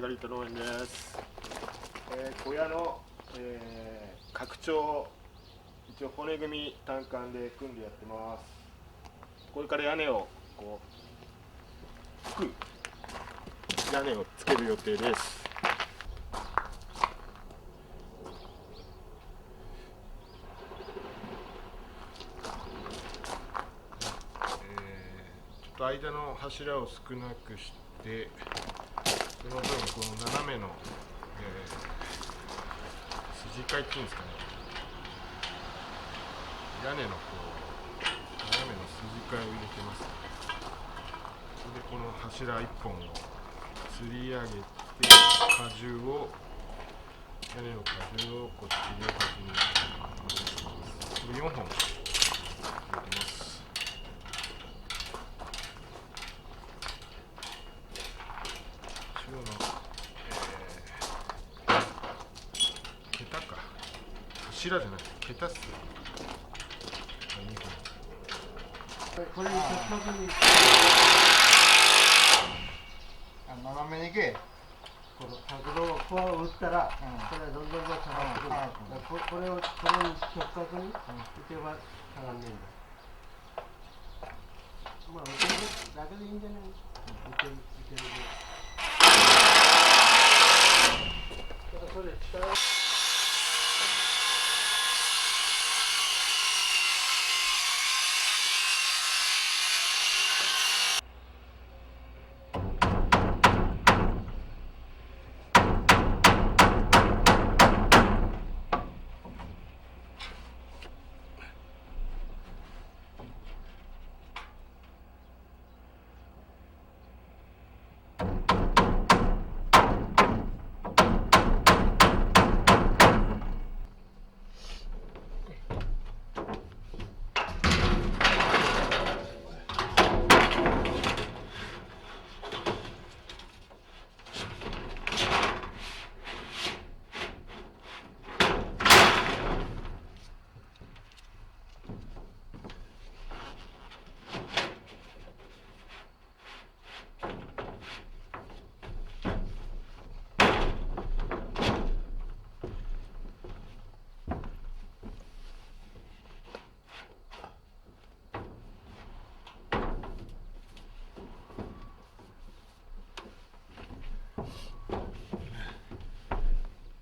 丸刈一太農園です。小屋の、拡張、一応骨組み単管で組んでやってます。これから屋根を屋根をつける予定です。ちょっと間の柱を少なくして、その分この斜めの、筋交いっていうんですかね、屋根の斜めの筋交いを入れてます。それでこの柱1本を吊り上げて、荷重を屋根の荷重をこっち両端にこれ4本入れてます。中央の桁か、柱じゃない、桁っす。これに直角に斜めにいけ。この角度をこう打ったら、これはどんどん下がってくる。これに直角に打てば下がんねえんだ。まあ打てるだけでいいんじゃない？打てるで。ただそれ力を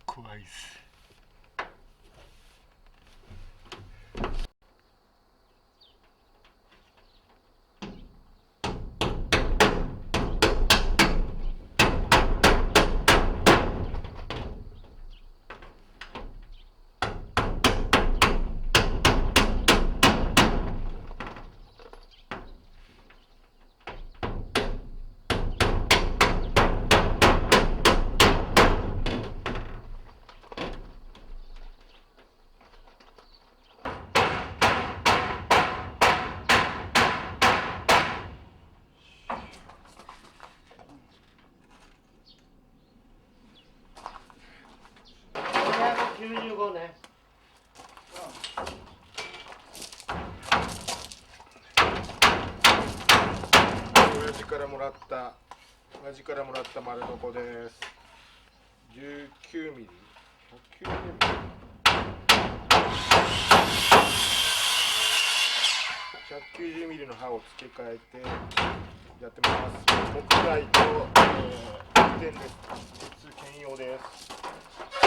怖いっす。95ね。親父からもらった丸ノコです。19ミリ、190ミリ、190ミリの刃を付け替えてやってます。木材と、点です。兼用です。